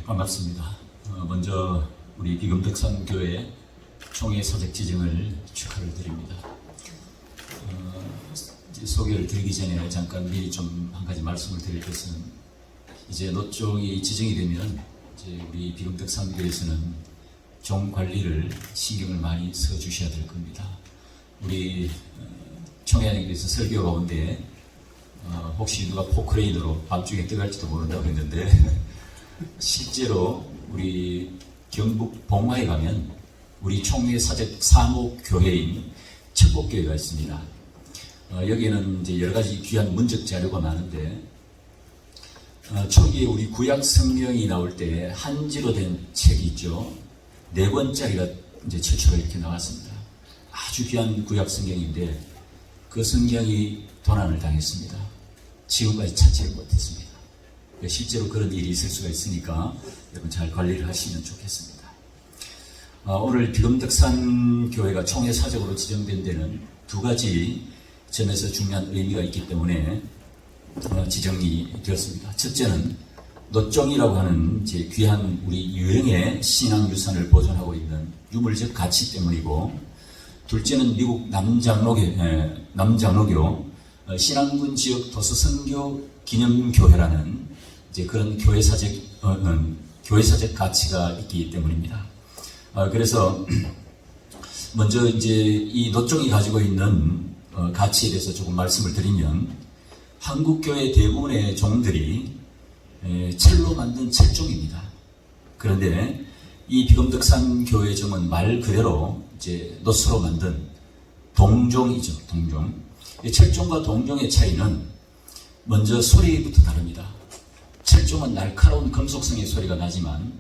반갑습니다. 먼저 우리 비금덕산교회 총회 사직 지정을 축하를 드립니다. 이제 소개를 드리기 전에 잠깐 미리 좀 한 가지 말씀을 드릴 것은, 이제 노총이 지정이 되면 이제 우리 비금덕산교회에서는 종 관리를 신경을 많이 써주셔야 될 겁니다. 우리 총회장님께서 설교 가운데 혹시 누가 포크레인으로 밤중에 떠갈지도 모른다고 했는데 실제로 우리 경북 봉화에 가면 우리 총회 사적 사목교회인 천복교회가 있습니다. 여기에는 이제 여러 가지 귀한 문적 자료가 많은데, 초기에 우리 구약 성경이 나올 때 한지로 된 책이 있죠. 4권짜리가 이제 최초로 이렇게 나왔습니다. 아주 귀한 구약 성경인데 그 성경이 도난을 당했습니다. 지금까지 찾지를 못했습니다. 실제로 그런 일이 있을 수가 있으니까 여러분 잘 관리를 하시면 좋겠습니다. 오늘 비금덕산 교회가 총회 사적으로 지정된 데는 2가지 점에서 중요한 의미가 있기 때문에 지정이 되었습니다. 첫째는 노총이라고 하는 이제 귀한 우리 유형의 신앙유산을 보존하고 있는 유물적 가치 때문이고, 둘째는 미국 남장로교 신안군 지역 도서선교 기념교회라는 이제 그런 교회사적 가치가 있기 때문입니다. 그래서 먼저 이제 이 노총이 가지고 있는 가치에 대해서 조금 말씀을 드리면, 한국교회 대부분의 종들이 철로 만든 철종입니다. 그런데 이 비금덕산 교회 종은 말 그대로 이제 노스로 만든 동종이죠. 동종. 철종과 동종의 차이는 먼저 소리부터 다릅니다. 철종은 날카로운 금속성의 소리가 나지만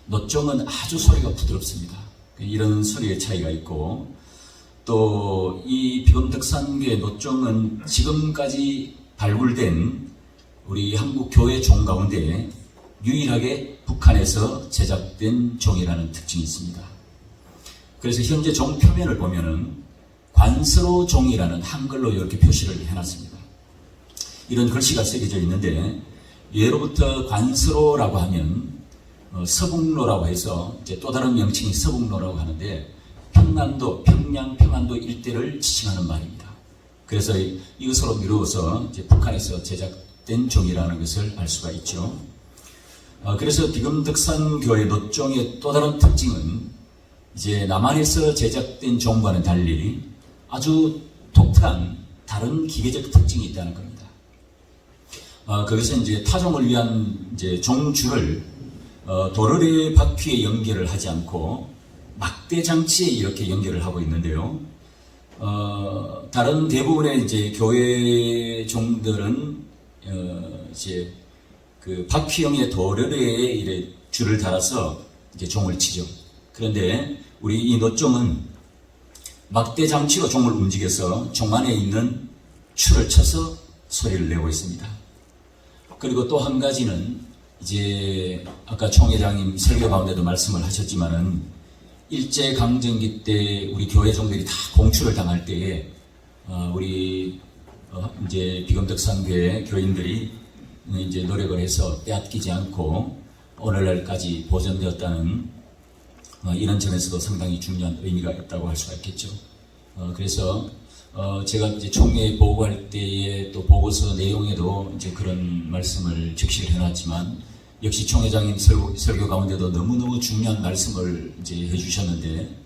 노종은 아주 소리가 부드럽습니다. 이런 소리의 차이가 있고, 또 이 비금덕산교회 노종은 지금까지 발굴된 우리 한국 교회 종 가운데 유일하게 북한에서 제작된 종이라는 특징이 있습니다. 그래서 현재 종 표면을 보면은 관서로 종이라는 한글로 이렇게 표시를 해놨습니다. 이런 글씨가 새겨져 있는데, 예로부터 관서로라고 하면 서북로라고 해서 이제 또 다른 명칭이 서북로라고 하는데, 평안도, 평양, 평안도 일대를 지칭하는 말입니다. 그래서 이것으로 미루어서 이제 북한에서 제작된 종이라는 것을 알 수가 있죠. 그래서 비금덕산 교회 노종의 또 다른 특징은 이제 남한에서 제작된 종과는 달리 아주 독특한 다른 기계적 특징이 있다는 겁니다. 그것은 이제 타종을 위한 이제 종줄을 도르래 바퀴에 연결을 하지 않고 막대 장치에 이렇게 연결을 하고 있는데요. 다른 대부분의 이제 교회 종들은 이제 그 바퀴형의 도르래에 이래 줄을 달아서 이제 종을 치죠. 그런데 우리 이 노종은 막대 장치로 종을 움직여서 종 안에 있는 줄을 쳐서 소리를 내고 있습니다. 그리고 또 한 가지는 이제 아까 총회장님 설교 가운데도 말씀을 하셨지만은, 일제강점기 때 우리 교회 종들이 다 공출을 당할 때에 우리 이제 비금덕산교회 교인들이 이제 노력을 해서 빼앗기지 않고 오늘날까지 보존되었다는 이런 점에서도 상당히 중요한 의미가 있다고 할 수가 있겠죠. 그래서 제가 이제 총회 보고할 때에 또 보고서 내용에도 이제 그런 말씀을 적시를 해놨지만, 역시 총회장님 설교 가운데도 너무너무 중요한 말씀을 이제 해주셨는데,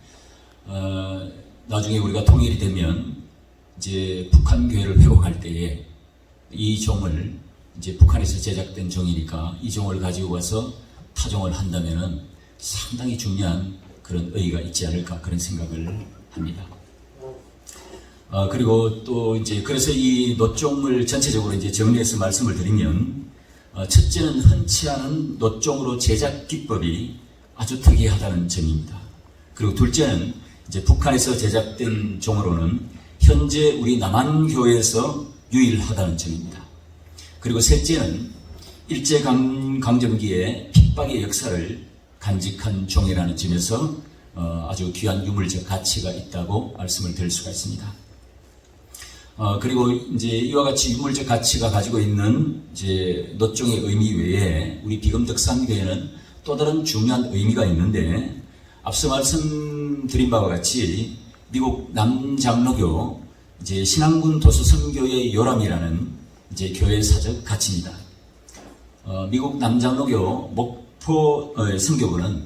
나중에 우리가 통일이 되면 이제 북한 교회를 회복할 때에 이 종을 이제 북한에서 제작된 종이니까 이 종을 가지고 가서 타종을 한다면은 상당히 중요한 그런 의의가 있지 않을까, 그런 생각을 합니다. 그리고 또 이제 그래서 이 노종을 전체적으로 이제 정리해서 말씀을 드리면, 첫째는 흔치 않은 노종으로 제작 기법이 아주 특이하다는 점입니다. 그리고 둘째는 이제 북한에서 제작된 종으로는 현재 우리 남한교회에서 유일하다는 점입니다. 그리고 셋째는 일제강점기에 핍박의 역사를 간직한 종이라는 점에서 아주 귀한 유물적 가치가 있다고 말씀을 드릴 수가 있습니다. 그리고 이제 이와 같이 유물적 가치가 가지고 있는 이제 노종의 의미 외에 우리 비금덕산교회는 또 다른 중요한 의미가 있는데, 앞서 말씀드린 바와 같이 미국 남장로교 이제 신앙군 도서선교의 요람이라는 이제 교회사적 가치입니다. 미국 남장로교 목포 선교부는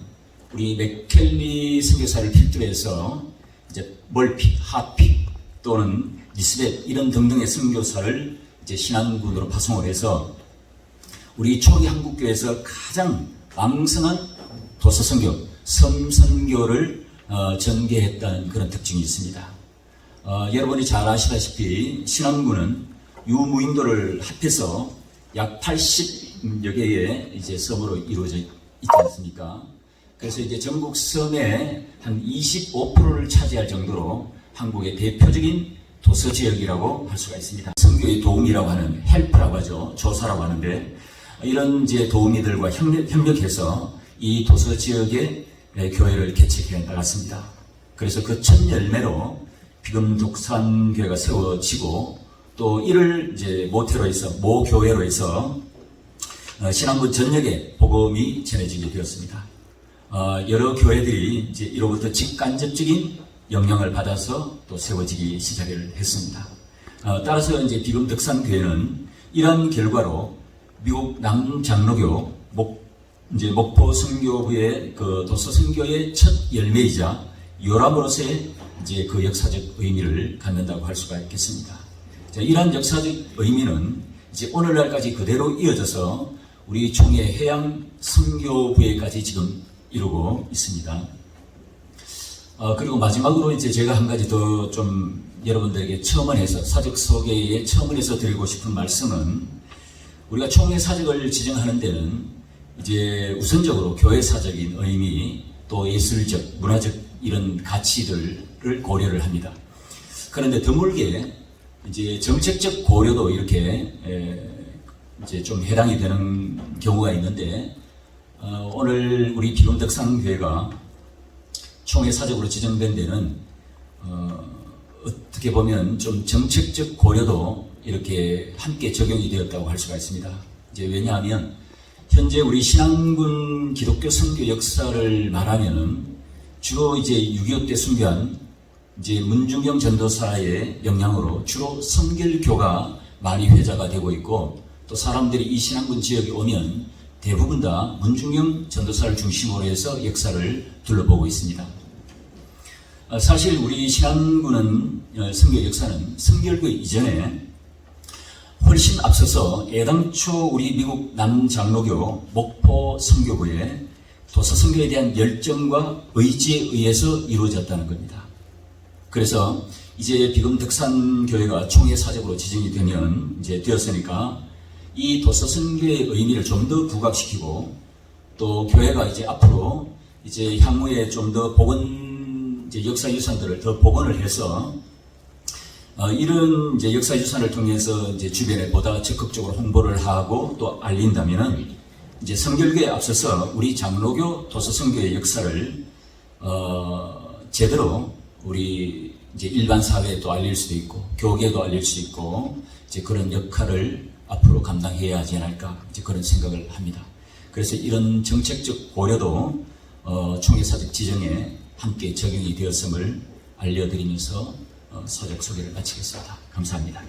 우리 맥켈리 선교사를 필두로 해서 이제 멀픽, 하픽 또는 리스벳 이런 등등의 선교사를 이제 신앙군으로 파송을 해서 우리 초기 한국교회에서 가장 왕성한 도서선교, 섬선교를 전개했다는 그런 특징이 있습니다. 여러분이 잘 아시다시피 신앙군은 유무인도를 합해서 약 80여 개의 이제 섬으로 이루어져 있지 않습니까? 그래서 이제 전국 섬의 한 25%를 차지할 정도로 한국의 대표적인 도서 지역이라고 할 수가 있습니다. 선교의 도우미라고 하는 헬프라고 하죠. 조사라고 하는데, 이런 이제 도우미들과 협력해서 이 도서 지역에 교회를 개척해 나갔습니다. 그래서 그 첫 열매로 비금독산교회가 세워지고, 또 이를 이제 모태로 해서 모교회로 해서 신앙군 전역에 복음이 전해지게 되었습니다. 여러 교회들이 이제 이로부터 직간접적인 영향을 받아서 또 세워지기 시작을 했습니다. 따라서 이제 비금덕산교회는 이러한 결과로 미국 남장로교 목포 선교부의 그 도서 선교의 첫 열매이자 요람으로서의 이제 그 역사적 의미를 갖는다고 할 수가 있겠습니다. 자, 이러한 역사적 의미는 이제 오늘날까지 그대로 이어져서 우리 총회 해양 선교부에까지 지금 이루고 있습니다. 그리고 마지막으로 이제 제가 한 가지 더 좀 여러분들에게 첨언해서, 사적 소개에 첨언해서 드리고 싶은 말씀은, 우리가 총회 사적을 지정하는 데는 이제 우선적으로 교회사적인 의미, 또 예술적, 문화적 이런 가치들을 고려를 합니다. 그런데 드물게 이제 정책적 고려도 이렇게 이제 좀 해당이 되는 경우가 있는데, 오늘 우리 비금덕산교회가 총회 사적으로 지정된 데는 어떻게 보면 좀 정책적 고려도 이렇게 함께 적용이 되었다고 할 수가 있습니다. 이제 왜냐하면 현재 우리 신앙군 기독교 선교 역사를 말하면은 주로 이제 6.25 때 순교한 이제 문중경 전도사의 영향으로 주로 선결교가 많이 회자가 되고 있고, 또 사람들이 이 신앙군 지역에 오면 대부분 다 문중경 전도사를 중심으로 해서 역사를 둘러보고 있습니다. 사실 우리 신앙군은 선교 역사는 선결교 이전에 훨씬 앞서서 애당초 우리 미국 남장로교 목포 선교부의 도서 선교에 대한 열정과 의지에 의해서 이루어졌다는 겁니다. 그래서 이제 비금덕산교회가 총회 사적으로 지정이 되었으니까 이 도서 선교의 의미를 좀 더 부각시키고, 또 교회가 이제 앞으로 이제 향후에 좀 더 이제 역사유산들을 더 복원을 해서 이런 이제 역사유산을 통해서 이제 주변에 보다 적극적으로 홍보를 하고 또 알린다면은 이제 선결교에 앞서서 우리 장로교 도서선교의 역사를 제대로 우리 이제 일반 사회에 또 알릴 수도 있고 교계도 알릴 수 있고 이제 그런 역할을 앞으로 감당해야 하지 않을까 이제 그런 생각을 합니다. 그래서 이런 정책적 고려도 총회사적 지정에 함께 적용이 되었음을 알려드리면서 사적 소개를 마치겠습니다. 감사합니다.